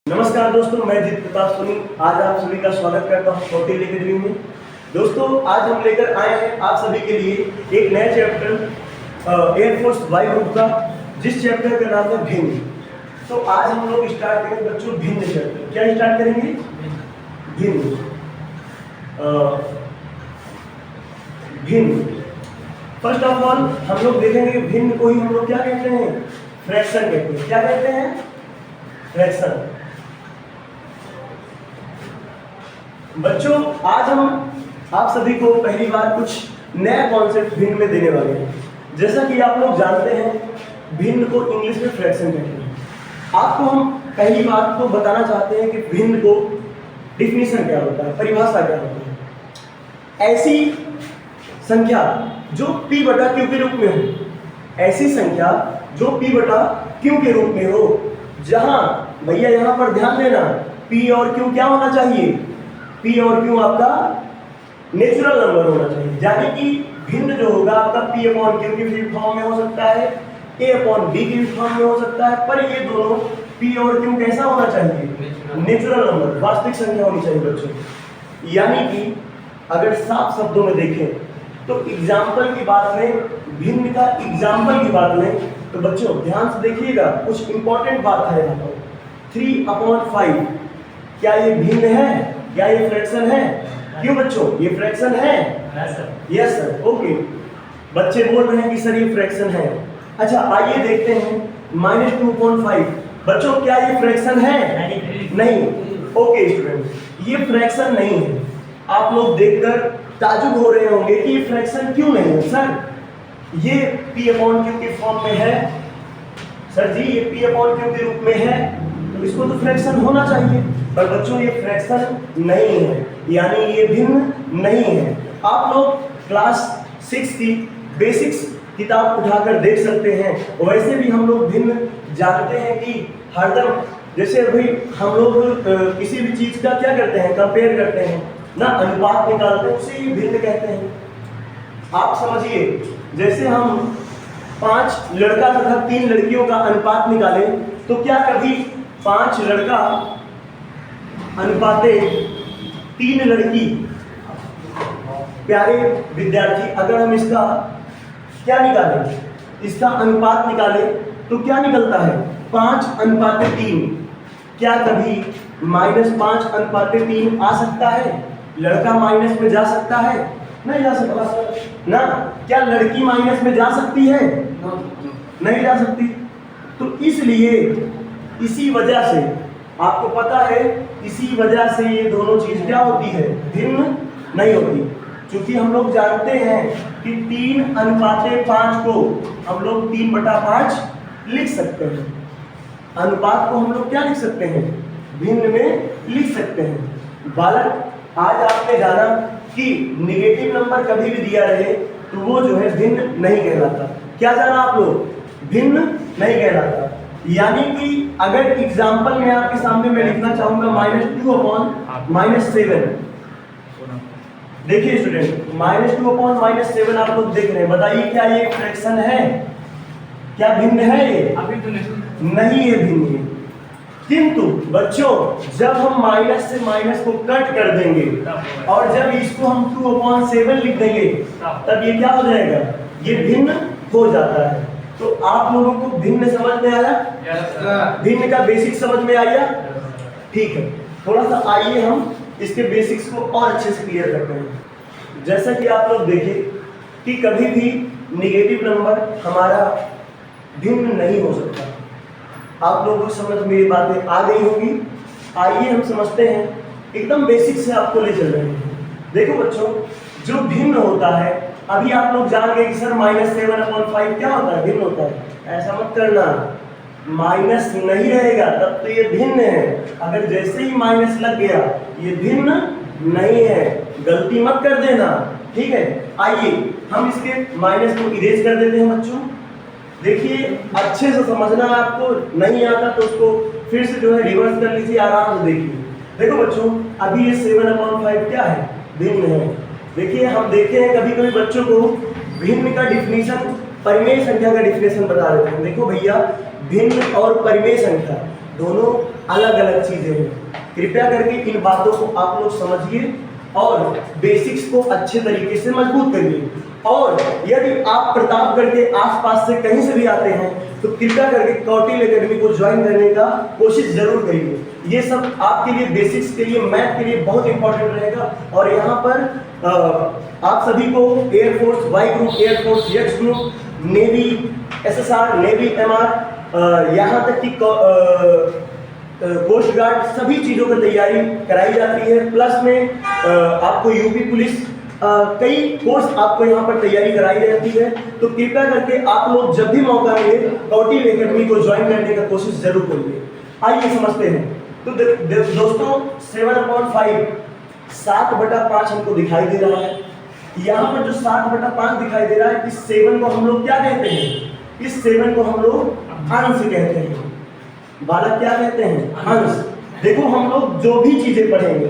नमस्कार दोस्तों, मैं जीत प्रताप सोनी आज आप सभी का स्वागत करता हूँ होटल एकेडमी में। दोस्तों, आज हम लेकर आए हैं आप सभी के लिए एक नया चैप्टर एयरफोर्स वायु ग्रुप का, जिस चैप्टर का नाम है भिन्न। तो आज हम लोग स्टार्ट करेंगे बच्चों भिन्न चैप्टर। क्या स्टार्ट करेंगे? भिन्न। भिन्न फर्स्ट ऑफ ऑल हम लोग देखेंगे भिन्न को ही हम लोग क्या कहते हैं? फ्रैक्शन कहते हैं। क्या कहते हैं? फ्रैक्शन। बच्चों, आज हम आप सभी को पहली बार कुछ नया कॉन्सेप्ट भिन्न में देने वाले हैं। जैसा कि आप लोग जानते हैं, भिन्न को इंग्लिश में फ्रैक्शन कहते हैं। आपको हम पहली बात तो बताना चाहते हैं कि भिन्न को डिफिनीशन क्या होता है, परिभाषा क्या होती है। ऐसी संख्या जो p बटा q के रूप में हो, ऐसी संख्या जो p बटा q के रूप में हो, जहां भैया यहां पर ध्यान देना, p और q क्या होना चाहिए? p और q आपका नेचुरल नंबर होना चाहिए। यानी कि भिन्न जो होगा आपका p अपॉन q की फॉर्म में हो सकता है, a अपॉन b की फॉर्म में हो सकता है, पर ये दोनों p और q कैसा होना चाहिए? नेचुरल नंबर, वास्तविक संख्या होनी चाहिए बच्चों। यानी कि अगर साफ शब्दों में देखें तो एग्जाम्पल की बात में, भिन्न का एग्जाम्पल की बात में, तो बच्चों ध्यान से देखिएगा, कुछ इंपॉर्टेंट बात है यहाँ पर। 3/5 क्या ये भिन्न है? क्या ये फ्रैक्शन है? क्यों बच्चों, ये फ्रैक्शन है? Yes sir, okay. बच्चे बोल रहे हैं कि सर ये फ्रैक्शन है। अच्छा, आइए देखते हैं -2/5। बच्चों, क्या ये फ्रैक्शन है? नहीं। ओके स्टूडेंट, ये फ्रैक्शन नहीं है। आप लोग देखकर ताजुब हो रहे होंगे कि ये फ्रैक्शन क्यों नहीं है सर? ये p अपॉन q के फॉर्म में है सर जी, ये p अपॉन q के रूप में है, तो इसको तो फ्रैक्शन होना चाहिए। पर बच्चों, ये फ्रैक्शन नहीं है, यानी ये भिन्न नहीं है। आप लोग क्लास 6 की बेसिक्स किताब उठाकर देख सकते हैं। वैसे भी हम लोग भिन्न जानते हैं कि हरदम, जैसे अभी हम लोग किसी भी चीज का क्या करते हैं? कंपेयर करते हैं ना, अनुपात निकालते हैं, उसे भिन्न कहते हैं। आप समझिए, जैसे हम 5 लड़का तथा 3 लड़कियों का अनुपात निकालें, तो क्या कभी 5 लड़का अनुपाते 3 लड़की? प्यारे विद्यार्थी, अगर हम इसका क्या निकालें, इसका अनुपात निकालें, तो क्या निकलता है? 5/3। क्या कभी -5/3 आ सकता है? लड़का माइनस में जा सकता है? नहीं जा सकता ना। क्या लड़की माइनस में जा सकती है? नहीं जा सकती। तो इसलिए इसी वजह से आपको पता है, इसी वजह से ये दोनों चीज क्या होती है? भिन्न नहीं होती। क्योंकि हम लोग जानते हैं कि 3/5 को हम लोग 3/5 लिख सकते हैं। अनुपात को हम लोग क्या लिख सकते हैं? भिन्न में लिख सकते हैं। बालक, आज आपने जाना कि नेगेटिव नंबर कभी भी दिया रहे तो वो जो है भिन्न नहीं कहलाता। क्या जाना आप लोग? भिन्न नहीं कहलाता। यानी कि अगर एग्जाम्पल में आपके सामने मैं लिखना चाहूंगा -2/-7। देखिए स्टूडेंट, -2/-7 आप लोग देख रहे हैं। बताइए, क्या ये फ्रैक्शन है? क्या भिन्न है? ये अभी तो नहीं है भिन्न। किंतु बच्चों, जब हम माइनस से माइनस को कट कर देंगे और जब इसको हम 2/7 लिख देंगे, तब ये क्या हो जाएगा? ये भिन्न हो जाता है। तो आप लोगों को भिन्न समझ में आया? भिन्न का बेसिक समझ में आया? ठीक है, थोड़ा सा आइए हम इसके बेसिक्स को और अच्छे से क्लियर करते हैं। जैसा कि आप लोग देखिए कि कभी भी नेगेटिव नंबर हमारा भिन्न नहीं हो सकता। आप लोगों को समझ में ये बातें आ गई होंगी। आइए हम समझते हैं, एकदम बेसिक से आपको ले चल रहे हैं। देखो बच्चों, जो भिन्न होता है, अभी आप लोग जान गए कि सर -7/5 क्या होता है? भिन्न होता है। ऐसा मत करना, माइनस नहीं रहेगा तब तो ये भिन्न है। अगर जैसे ही माइनस लग गया, ये भिन्न नहीं है। गलती मत कर देना, ठीक है? आइए हम इसके माइनस को इरेज कर देते हैं बच्चों। देखिए, अच्छे से समझना है। आपको नहीं आता तो उसको फिर से जो है रिवर्स कर लीजिए, आराम से देखिए। देखो बच्चों, अभी ये 7/5 क्या है? भिन्न है। देखिए, हम देखते हैं कभी कभी बच्चों को भिन्न का डिफिनीशन, परिमेय संख्या का डिफिनीशन बता देते हैं। देखो भैया, भिन्न और परिमेय संख्या, दोनों अलग अलग चीजें हैं। कृपया करके इन बातों को आप लोग समझिए और बेसिक्स को अच्छे तरीके से मजबूत करिए। और यदि आप प्रतापगढ़ के आसपास से कहीं से भी आते हैं तो कृपया करके कौटिल्य एकेडमी को ज्वाइन करने का कोशिश जरूर करिए। ये सब आपके लिए बेसिक्स के लिए, मैथ के लिए बहुत इंपॉर्टेंट रहेगा। और यहाँ पर आप सभी को air force, Y group, air force, X group, navy, SSR, navy, MR, यहाँ तक कि कोस्ट गार्ड, सभी चीज़ों की तैयारी कराई जाती है। प्लस में आपको यूपी पुलिस, कई कोर्स आपको यहाँ पर तैयारी कराई जाती है। तो कृपया करके आप लोग जब भी मौका मिले कौटिल्य एकेडमी को ज्वाइन करने का कोशिश जरूर करिए। आइए समझते हैं। तो दोस्तों 7/5, 7/5 हमको दिखाई दे रहा है। यहाँ पर जो 7/5 दिखाई दे रहा है, इस 7 को हम लोग क्या कहते हैं? इस 7 को हम लोग अंश कहते हैं। बालक क्या कहते हैं? अंश। देखो हम लोग जो भी चीजें पढ़ेंगे,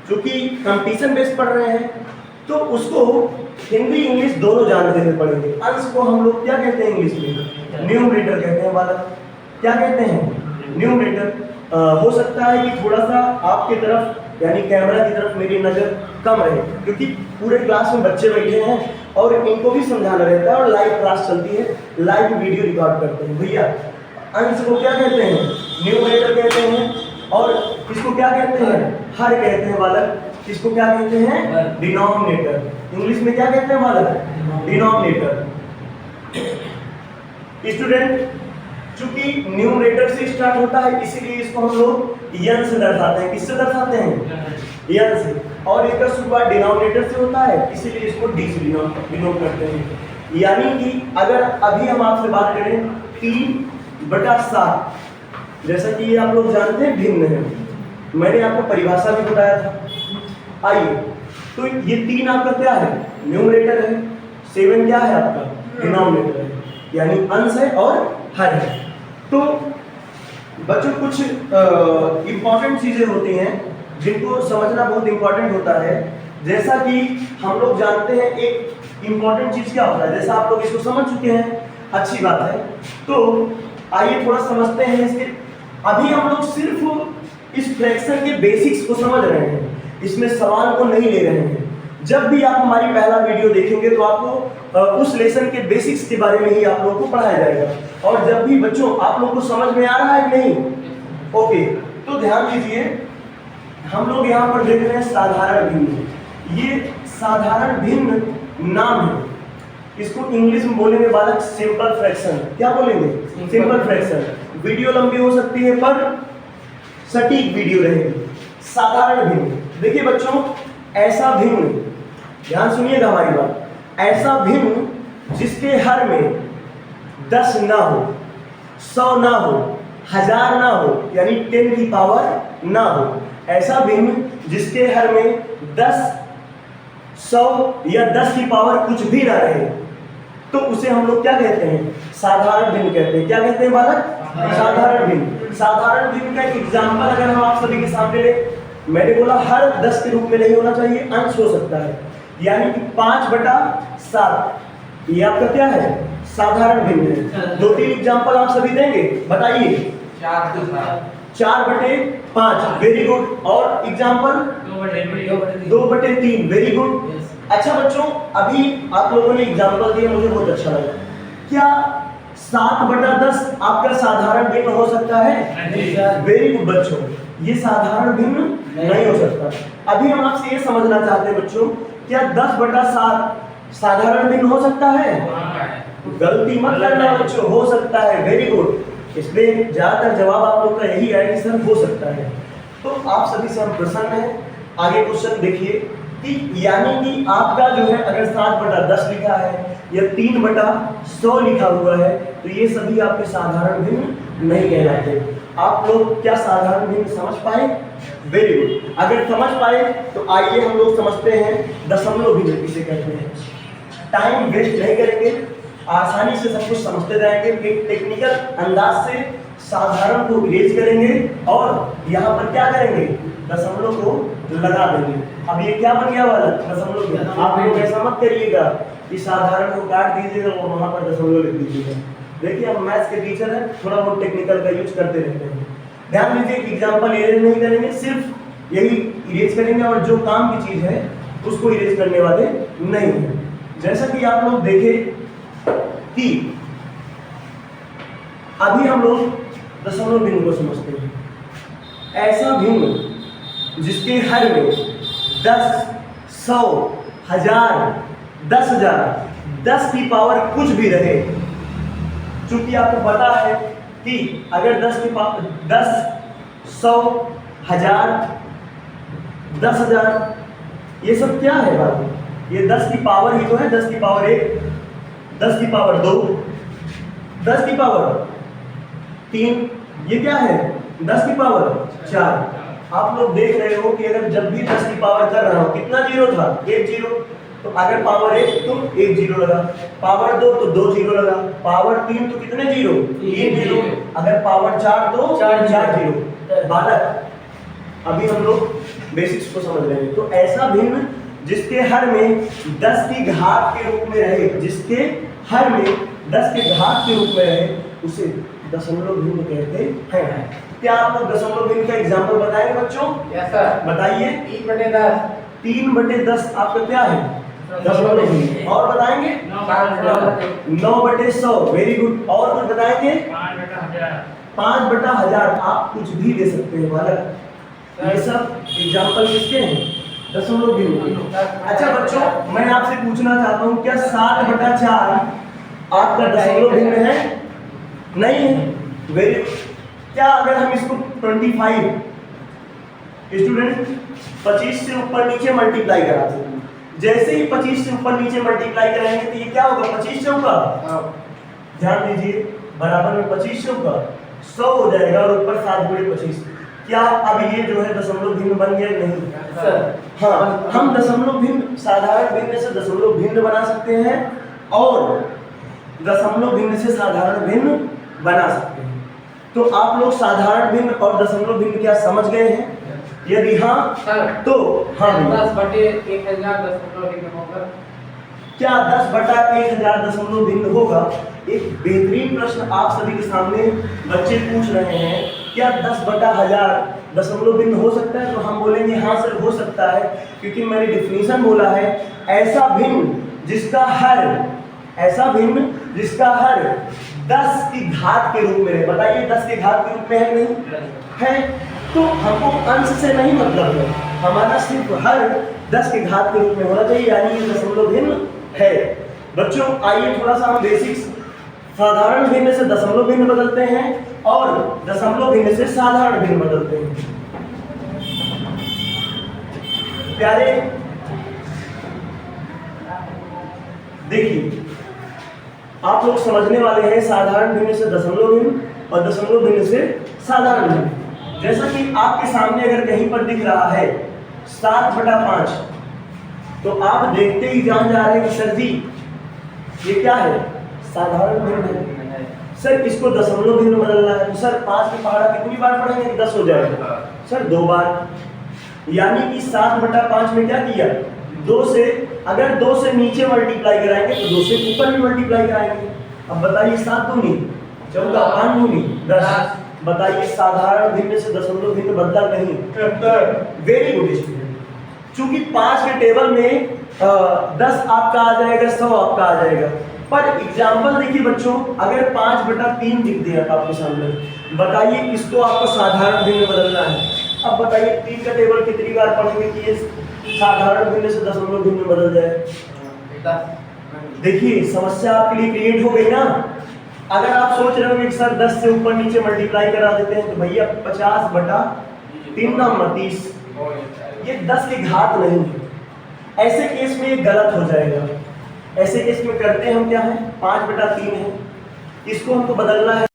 क्योंकि कंपटीशन बेस्ड पढ़ रहे हैं, तो उसको हिंदी इंग्लिश दोनों जानते हुए पढ़ेंगे। अंश को हम लोग क्या कहते हैं इंग्लिश में? न्यूमरेटर कहते हैं। बालक क्या कहते हैं? न्यूमरेटर। हो सकता है कि थोड़ा सा आपके तरफ यानी कैमरा की तरफ मेरी नज़र कम रहे, क्योंकि पूरे क्लास में बच्चे बैठे हैं और इनको भी समझाना रहता है और लाइव क्लास चलती है, लाइव वीडियो रिकॉर्ड करते हैं। भैया अंश को क्या कहते हैं? न्यूमरेटर कहते हैं। और इसको क्या कहते हैं? हर कहते हैं बालक। इसको क्या कहते हैं? डिनोमिनेटर। इंग्लिश में क्या कहते हैं बालक? डिनोमिनेटर। स्टूडेंट, चूंकि न्यूमरेटर से स्टार्ट होता है इसीलिए इसको हम लोग यन से दर्शाते हैं। किससे दर्शाते हैं? यन से। और इसका शुरुआत डिनोमिनेटर से होता है, इसीलिए इसको डी से डिनोट करते हैं। यानी कि अगर अभी हम आपसे बात करें 3/7, जैसा कि ये आप लोग जानते हैं भिन्न है, मैंने आपको परिभाषा भी बताया था। आइए, तो ये 3 आपका क्या है? न्यूमरेटर है। 7 क्या है आपका? डिनोमिनेटर है, यानी अंश है और हर है। तो बच्चों कुछ इंपॉर्टेंट चीजें होती हैं जिनको समझना बहुत इंपॉर्टेंट होता है। जैसा कि हम लोग जानते हैं एक इंपॉर्टेंट चीज क्या होता है, जैसा आप लोग इसको समझ चुके हैं, अच्छी बात है। तो आइए थोड़ा समझते हैं इसके। अभी हम लोग सिर्फ इस फ्रैक्शन के बेसिक्स को समझ रहे हैं, इसमें सवाल को नहीं ले रहे हैं। जब भी आप हमारी पहला वीडियो देखेंगे तो आपको उस लेसन के बेसिक्स के बारे में ही आप लोगों को पढ़ाया जाएगा। और जब भी बच्चों आप लोग को समझ में आ रहा है कि नहीं? ओके, तो ध्यान दीजिए, हम लोग यहाँ पर देख रहे हैं साधारण भिन्न। ये साधारण भिन्न नाम है, इसको इंग्लिश में बोलेंगे बालक सिंपल फ्रैक्शन। क्या बोलेंगे? Simple fraction. वीडियो लंबी हो सकती है पर सटीक वीडियो रहेगी। साधारण भिन्न। देखिए बच्चों, ऐसा भिन्न, ध्यान सुनिएगा हमारी बात, ऐसा भिन्न जिसके हर में 10 ना हो, 100 ना हो, 1000 ना हो, यानी 10 की पावर ना हो। ऐसा भिन्न जिसके हर में 10, 100 या 10 की पावर कुछ भी ना रहे, तो उसे हम लोग क्या कहते हैं? साधारण भिन्न कहते हैं। क्या कहते हैं बालक? साधारण भिन्न। साधारण भिन्न का एग्जाम्पल अगर हम आप सभी के सामने ले, मैंने बोला हर 10 के रूप में नहीं होना चाहिए, अंश हो सकता है, यानी कि 5/7 ये आपका क्या है? साधारण भिन्न है। 2-3 एग्जाम्पल आप सभी देंगे, बताइए। 4/5, वेरी गुड। और एग्जाम्पल 2/3, वेरी गुड। अच्छा बच्चों, अभी आप लोगों ने एग्जाम्पल दिया, मुझे बहुत अच्छा लगा। क्या 7/10 आपका साधारण भिन्न हो सकता है? वेरी गुड बच्चों, ये साधारण भिन्न नहीं हो सकता। अभी हम आपसे ये समझना चाहते हैं बच्चों, क्या 10/7 साधारण भिन्न हो सकता है? गलती मत करना बच्चों, हो सकता है। Very good. इसमें ज्यादातर जवाब आप लोग का यही है कि सर हो सकता है। तो आप सभी से हम प्रसन्न हैं। आगे क्वेश्चन देखिए कि यानी कि आपका जो है अगर 7/10 लिखा है या 3/100 लिखा हुआ है, तो ये सभी आपके साधारण भिन्न नहीं कहलाते। आप लोग क्या साधारण भिन्न समझ पाए? Very good. अगर समझ पाए तो आइए हम लोग समझते हैं दशमलव भिन्न किसे कहते हैं। टाइम वेस्ट नहीं करेंगे, आसानी से सब कुछ समझते जाएंगे। एक टेक्निकल अंदाज से साधारण को इरेज करेंगे और यहाँ पर क्या करेंगे? दशमलव को लगा देंगे। अब ये क्या बन गया वाला? दशमलव। आप लोग ऐसा मत करिएगा कि साधारण को काट दीजिएगा और वहाँ पर दशमलव लिख दीजिएगा। देखिए हम मैथ्स के टीचर हैं, थोड़ा बहुत टेक्निकल का यूज करते रहते हैं। ध्यान दीजिए, एग्जाम्पल इरेज नहीं करेंगे, सिर्फ यही इरेज करेंगे और जो काम की चीज है उसको इरेज करने वाले नहीं है। जैसा कि आप लोग देखें कि अभी हम लोग दशमलव भिन्न को समझते हैं। ऐसा भिन्न जिसके हर में 10, 100, 1000, 10,000, 10 की पावर कुछ भी रहे, चूंकि आपको पता है कि अगर 10 की पावर 10, 100, 1000, 10,000 ये सब क्या है बात? ये 10 की पावर ही तो है। 10 की पावर 1, 10 की पावर 2, 10 की पावर 3, ये क्या है? 10 की पावर 4। आप लोग देख रहे हो कि अगर जब भी 10 की पावर कर रहा हूं, कितना जीरो था? 1 जीरो। तो अगर पावर 1 तो 1 जीरो लगा, पावर 2 तो 2 जीरो लगा, पावर 3 तो कितने जीरो? 3 जीरो। अगर पावर 4 तो 4 जीरो। बालक, अभी हम लोग बेसिक्स को समझ रहे हैं। तो ऐसा भिन्न जिसके हर में 10 की घात के रूप में रहे, जिसके हर में 10 के घात के रूप में रहे, उसे दशमलव भिन्न कहते हैं। क्या आप लोग दशमलव भिन्न का एग्जाम्पल बताएंगे बच्चों? Yes sir. बताइए। 3/10। 3/10 आपका क्या है? दशमलव भिन्न। और बताएंगे? 9/100। Very good. और कुछ बताएंगे? 5/1000। आप कुछ भी ले सकते हैं बालक। ये सब एग्जाम्पल किसके हैं? दशमलव भिन्न। अच्छा बच्चों, मैं आपसे पूछना चाहता हूँ, क्या 7/4 आपका दशमलव भिन्न है? नहीं है। Very good. क्या अगर हम इसको 25 स्टूडेंट 25 से ऊपर नीचे मल्टीप्लाई कराते हैं, जैसे ही 25 से ऊपर नीचे मल्टीप्लाई कराएंगे तो ये क्या होगा? 25 से होगा। ध्यान दीजिए, बराबर में 25 से होगा 100 हो जाएगा और ऊपर 7×25। क्या अब ये जो है दशमलव भिन्न बन गया? नहीं। हाँ, हम दशमलव भिन्न साधारण भिन्न से दशमलव भिन्न बना सकते हैं और दशमलव भिन्न से साधारण भिन्न बना सकते हैं। तो आप लोग साधारण भिन्न और दशमलव भिन्न क्या समझ गए हैं? यदि हाँ तो हाँ, 10/1000 दशमलव भिन्न होगा। क्या 10/1000 दशमलव भिन्न होगा? एक बेहतरीन प्रश्न आप सभी के सामने बच्चे पूछ रहे हैं, क्या 10/1000 दशमलव भिन्न हो सकता है? तो हम बोलेंगे हाँ सर हो सकता है, क्योंकि मैंने डिफिनीशन बोला है, ऐसा भिन्न जिसका हर 10 की घात के रूप में है। बताइए 10 की घात के रूप में है? नहीं है। तो हमको अंश से नहीं मतलब है, हमारा सिर्फ हर 10 की घात के रूप में होना चाहिए, यानी ये दशमलव भिन्न है। बच्चों आइए थोड़ा सा हम बेसिक्स, साधारण भिन्न से दशमलव भिन्न बदलते हैं और दशमलव भिन्न से साधारण भिन्न बदलते हैं। प्यारे देखिए, आप लोग समझने वाले हैं साधारण भिन्न से दशमलव भिन्न और दशमलव भिन्न से साधारण भिन्न। जैसा कि आपके सामने अगर कहीं पर दिख रहा है 7/5, तो आप देखते ही जान जा रहे हैं कि सर जी ये क्या है? साधारण भिन्न है। सर इसको दशमलव भिन्न बदलना है, तो सर 5 की पहाड़ा कितनी बार पढ़ेंगे? 10 हो जाएगा। सर 2 बार, यानी कि 7/5 में क्या किया? 2 से, अगर 2 से नीचे मल्टीप्लाई कराएंगे तो 2 से ऊपर भी मल्टीप्लाई कराएंगे। अब बताइए 7 दूनी 14, 5 दूनी 10। बताइए साधारण भिन्न से दशमलव भिन्न बदला नहीं? Very good student. चूंकि 5 के टेबल में 10 आपका आ जाएगा, 100 आपका आ जाएगा। पर एग्जाम्पल देखिए बच्चों, अगर 5/3 दिख दिया आपके सामने, बताइए इसको आपको साधारण भिन्न बदलना है। अब बताइए 3 का टेबल कितनी बार पढ़ेंगे कि ये साधारण भिन्न से दशमलव भिन्न बदल जाए? देखिए समस्या आपके लिए क्रिएट हो गई ना। अगर आप सोच रहे हो कि सर 10 से ऊपर नीचे मल्टीप्लाई करा देते हैं, तो भैया 50/3 30, ये 10 की घात नहीं है। ऐसे केस में ये गलत हो जाएगा। ऐसे केस में करते हम क्या है? 5/3 है, इसको हमको बदलना है